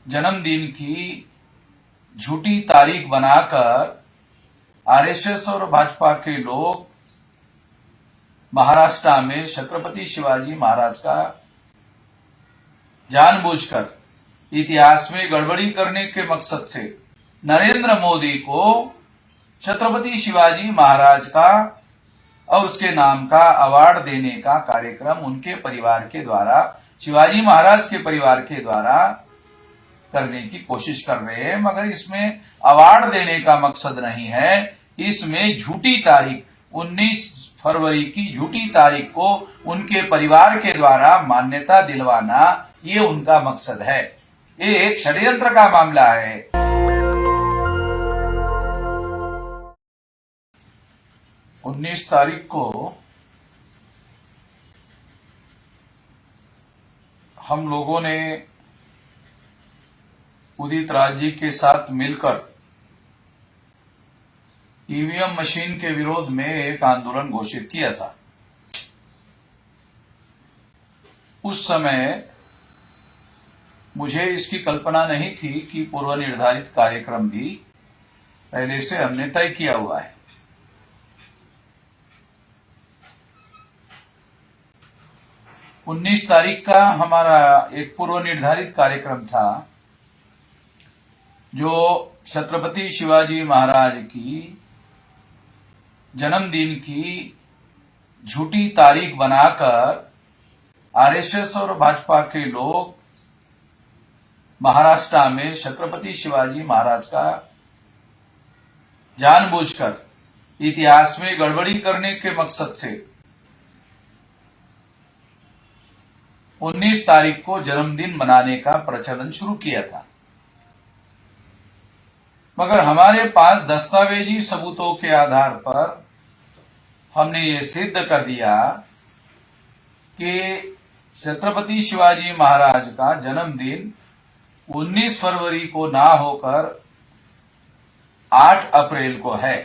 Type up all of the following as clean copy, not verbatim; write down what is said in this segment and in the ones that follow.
जन्मदिन की झूठी तारीख बनाकर आरएसएस और भाजपा के लोग महाराष्ट्र में छत्रपति शिवाजी महाराज का जानबूझकर इतिहास में गड़बड़ी करने के मकसद से नरेंद्र मोदी को छत्रपति शिवाजी महाराज का और उसके नाम का अवार्ड देने का कार्यक्रम उनके परिवार के द्वारा, शिवाजी महाराज के परिवार के द्वारा करने की कोशिश कर रहे हैं। मगर इसमें अवार्ड देने का मकसद नहीं है, इसमें झूठी तारीख 19 फरवरी की झूठी तारीख को उनके परिवार के द्वारा मान्यता दिलवाना, ये उनका मकसद है। ये एक षड्यंत्र का मामला है। उन्नीस तारीख को हम लोगों ने उदित राज जी के साथ मिलकर ईवीएम मशीन के विरोध में एक आंदोलन घोषित किया था। उस समय मुझे इसकी कल्पना नहीं थी कि पूर्व निर्धारित कार्यक्रम भी पहले से हमने तय किया हुआ है। उन्नीस तारीख का हमारा एक पूर्व निर्धारित कार्यक्रम था, जो छत्रपति शिवाजी महाराज की जन्मदिन की झूठी तारीख बनाकर आरएसएस और भाजपा के लोग महाराष्ट्र में छत्रपति शिवाजी महाराज का जानबूझकर इतिहास में गड़बड़ी करने के मकसद से 19 तारीख को जन्मदिन मनाने का प्रचलन शुरू किया था। मगर हमारे पास दस्तावेजी सबूतों के आधार पर हमने ये सिद्ध कर दिया कि छत्रपति शिवाजी महाराज का जन्मदिन 19 फरवरी को ना होकर 8 अप्रैल को है।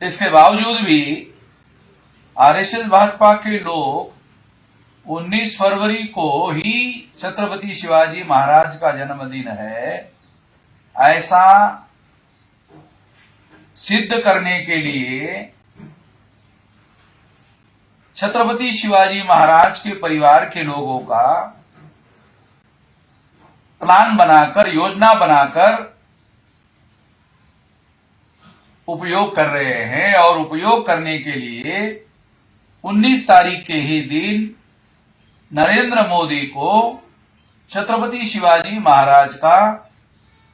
इसके बावजूद भी आरएसएस भाजपा के लोग 19 फरवरी को ही छत्रपति शिवाजी महाराज का जन्मदिन है, ऐसा सिद्ध करने के लिए छत्रपति शिवाजी महाराज के परिवार के लोगों का प्लान बनाकर, योजना बनाकर उपयोग कर रहे हैं। और उपयोग करने के लिए 19 तारीख के ही दिन नरेंद्र मोदी को छत्रपति शिवाजी महाराज का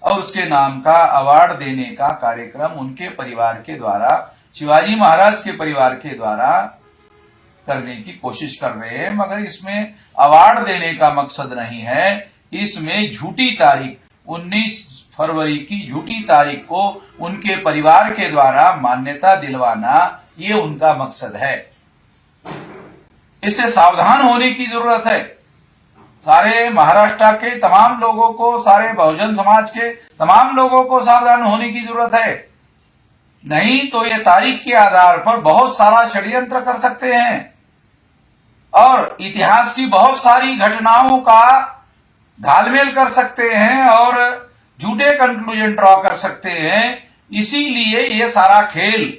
और उसके नाम का अवार्ड देने का कार्यक्रम उनके परिवार के द्वारा, शिवाजी महाराज के परिवार के द्वारा करने की कोशिश कर रहे हैं। मगर इसमें अवार्ड देने का मकसद नहीं है, इसमें झूठी तारीख 19 फरवरी की झूठी तारीख को उनके परिवार के द्वारा मान्यता दिलवाना, ये उनका मकसद है। इससे सावधान होने की जरूरत है। सारे महाराष्ट्र के तमाम लोगों को, सारे बहुजन समाज के तमाम लोगों को सावधान होने की जरूरत है। नहीं तो ये तारीख के आधार पर बहुत सारा षड्यंत्र कर सकते हैं और इतिहास की बहुत सारी घटनाओं का घालमेल कर सकते हैं और झूठे कंक्लूजन ड्रॉ कर सकते हैं। इसीलिए ये सारा खेल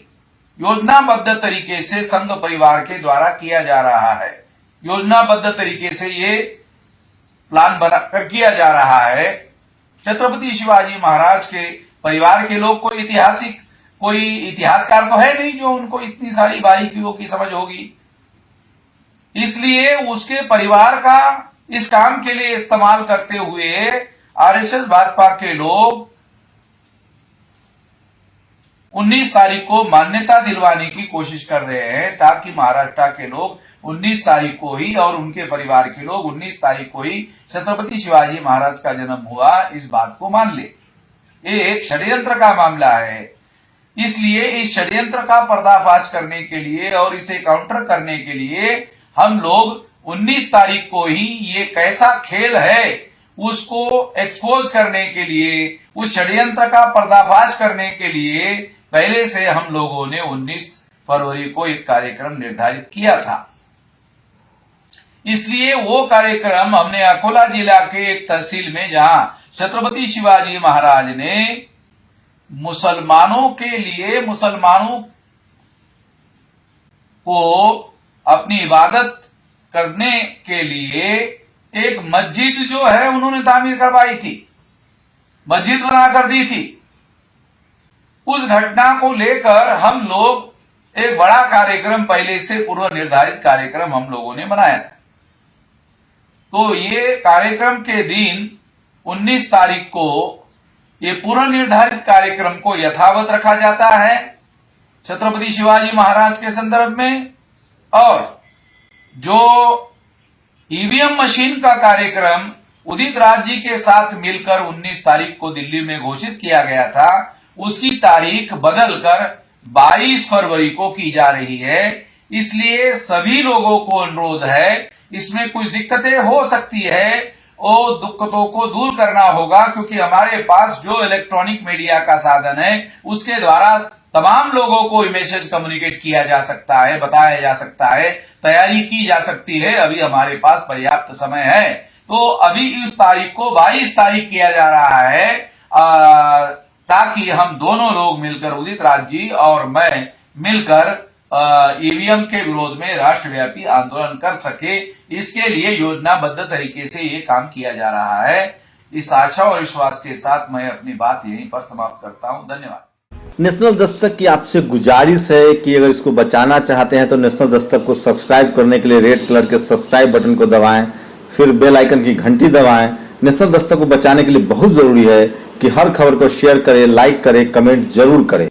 योजनाबद्ध तरीके से संघ परिवार के द्वारा किया जा रहा है। योजनाबद्ध तरीके से ये प्लान बनाकर किया जा रहा है। छत्रपति शिवाजी महाराज के परिवार के लोग कोई इतिहासकार तो है नहीं जो उनको इतनी सारी बारीकियों की समझ होगी। इसलिए उसके परिवार का इस काम के लिए इस्तेमाल करते हुए आरएसएस भाजपा के लोग 19 तारीख को मान्यता दिलवाने की कोशिश कर रहे हैं, ताकि महाराष्ट्र के लोग 19 तारीख को ही और उनके परिवार के लोग 19 तारीख को ही छत्रपति शिवाजी महाराज का जन्म हुआ, इस बात को मान ले। ये एक षड्यंत्र का मामला है। इसलिए इस षड्यंत्र का पर्दाफाश करने के लिए और इसे काउंटर करने के लिए हम लोग 19 तारीख को ही ये कैसा खेल है उसको एक्सपोज करने के लिए, उस षड्यंत्र का पर्दाफाश करने के लिए पहले से हम लोगों ने 19 फरवरी को एक कार्यक्रम निर्धारित किया था। इसलिए वो कार्यक्रम हमने अकोला जिला के एक तहसील में, जहां छत्रपति शिवाजी महाराज ने मुसलमानों के लिए, मुसलमानों को अपनी इबादत करने के लिए एक मस्जिद जो है उन्होंने तामीर करवाई थी, मस्जिद बनाकर दी थी। उस घटना को लेकर हम लोग एक बड़ा कार्यक्रम, पहले से पूर्व निर्धारित कार्यक्रम हम लोगों ने बनाया था। तो ये कार्यक्रम के दिन 19 तारीख को ये पूर्व निर्धारित कार्यक्रम को यथावत रखा जाता है छत्रपति शिवाजी महाराज के संदर्भ में। और जो ईवीएम मशीन का कार्यक्रम उदित राज जी के साथ मिलकर 19 तारीख को दिल्ली में घोषित किया गया था, उसकी तारीख बदलकर 22 फरवरी को की जा रही है। इसलिए सभी लोगों को अनुरोध है, इसमें कुछ दिक्कतें हो सकती है, वो दिक्कतों को दूर करना होगा, क्योंकि हमारे पास जो इलेक्ट्रॉनिक मीडिया का साधन है उसके द्वारा तमाम लोगों को मैसेज कम्युनिकेट किया जा सकता है, बताया जा सकता है, तैयारी की जा सकती है। अभी हमारे पास पर्याप्त समय है। तो अभी इस तारीख को 22 तारीख किया जा रहा है, ताकि हम दोनों लोग मिलकर, उदित राज जी और मैं मिलकर ईवीएम के विरोध में राष्ट्रव्यापी आंदोलन कर सके। इसके लिए योजनाबद्ध तरीके से ये काम किया जा रहा है। इस आशा और विश्वास के साथ मैं अपनी बात यहीं पर समाप्त करता हूं। धन्यवाद। नेशनल दस्तक की आपसे गुजारिश है कि अगर इसको बचाना चाहते हैं तो नेशनल दस्तक को सब्सक्राइब करने के लिए रेड कलर के सब्सक्राइब बटन को दबाएं, फिर बेल आइकन की घंटी दबाएं। नेशनल दस्तक को बचाने के लिए बहुत जरूरी है कि हर खबर को शेयर करें, लाइक करें, कमेंट जरूर करें।